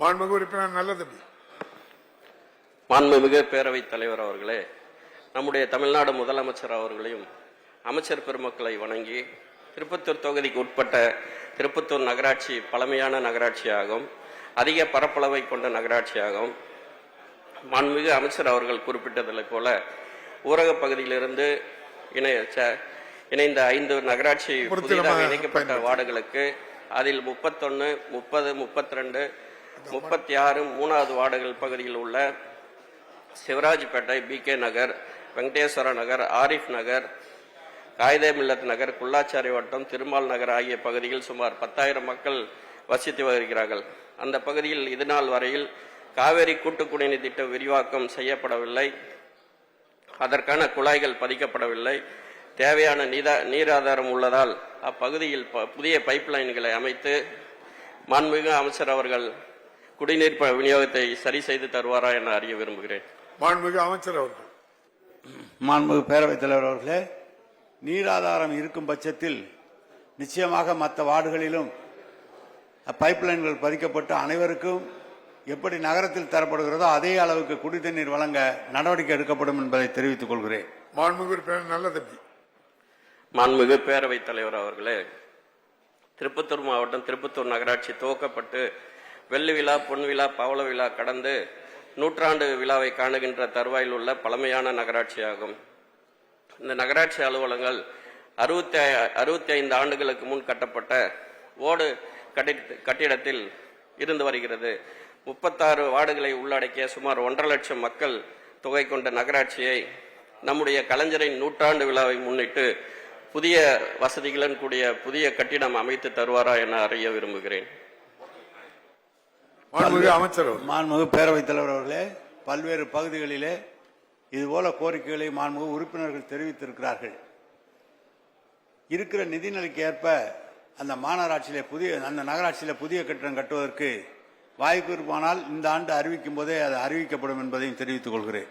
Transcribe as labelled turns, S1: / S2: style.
S1: மாண்புமிகு உறுப்பினர் நல்லதம்பி.
S2: மாண்புமிகு பேரவைத் தலைவர் அவர்களே, நம்முடைய தமிழ்நாடு முதலமைச்சர் அவர்களையும் அமைச்சர் பெருமக்களை வணங்கி, திருப்பத்தூர் தொகுதிக்கு உட்பட்ட திருப்பத்தூர் நகராட்சி பழமையான நகராட்சியாகும், அதிக பரப்பளவை கொண்ட நகராட்சியாகும். மாண்புமிகு அமைச்சர் அவர்கள் குறிப்பிட்டதை போல ஊரகப் பகுதியிலிருந்து இணைந்த 5 நகராட்சி புதிதாக இணைக்கப்பட்ட வார்டுகளுக்கு அதில் 31, 30, 32, 36 மூணாவது வார்டுகள் பகுதியில் உள்ள சிவராஜ்பேட்டை, BK நகர், வெங்கடேஸ்வர நகர், ஆரிஃப் நகர், காயிதே மில்லத் நகர், குள்ளாச்சாரி வட்டம், திருமால் நகர் ஆகிய பகுதியில் சுமார் 10,000 மக்கள் வசித்து வருகிறார்கள். அந்த பகுதியில் இதுநாள் வரையில் காவேரி கூட்டு குடிநீர் திட்டம் விரிவாக்கம் செய்யப்படவில்லை, அதற்கான குழாய்கள் பதிக்கப்படவில்லை. தேவையான நீராதாரம் உள்ளதால் அப்பகுதியில் புதிய பைப்லைன்களை அமைத்து மாண்புமிகு அமைச்சர் அவர்கள் குடிநீர் விநியோகத்தை சரி செய்து தருவாரா என அறிய விரும்புகிறேன்.
S1: மாண்புமிகு அமைச்சர் அவர்கள்.
S3: மாண்புமிகு பேரவைத் தலைவர் அவர்களே, நீராதாரம் இருக்கும் பட்சத்தில் நிச்சயமாக மற்ற வார்டுகளிலும் பைப்லைன்கள் பதிக்கப்பட்டு அனைவருக்கும் எப்படி நகரத்தில் தரப்படுகிறதோ அதே அளவுக்கு குடிநீர் வழங்க நடவடிக்கை எடுக்கப்படும் என்பதை தெரிவித்துக் கொள்கிறேன்.
S1: மாண்புமிகு நல்லதம்பி.
S2: மாண்புமிகு பேரவைத் தலைவர் அவர்களே, திருப்பத்தூர் மாவட்டம் திருப்பத்தூர் நகராட்சி துவக்கப்பட்டு வெள்ளி விழா, பொன் விழா, பவள விழா கடந்து 100ஆண்டு விழாவை காணுகின்ற தருவாயில் உள்ள பழமையான நகராட்சியாகும். இந்த நகராட்சி அலுவலகங்கள் 65 ஆண்டுகளுக்கு முன் கட்டப்பட்ட ஓடு கட்டிடத்தில் இருந்து வருகிறது. 36 வார்டுகளை உள்ளடக்கிய சுமார் 1.5 லட்சம் மக்கள் தொகை கொண்ட நகராட்சியை நம்முடைய கலைஞரின் 100ஆண்டு விழாவை முன்னிட்டு புதிய வசதிகளுடன் கூடிய புதிய கட்டிடம் அமைத்து தருவாரா என அறிய விரும்புகிறேன்.
S3: மாண்புமிகு பேரவைத் தலைவர் அவர்களே, பல்வேறு பகுதிகளிலே இதுபோல கோரிக்கைகளை மாண்புமிகு உறுப்பினர்கள் தெரிவித்திருக்கிறார்கள். இருக்கிற நிதிநிலைக்கு ஏற்ப அந்த நகராட்சியிலே புதிய கட்டிடம் கட்டுவதற்கு வாய்ப்பு இருப்பானால் இந்த ஆண்டு அறிவிக்கும் போதே அது அறிவிக்கப்படும் என்பதையும் தெரிவித்துக் கொள்கிறேன்.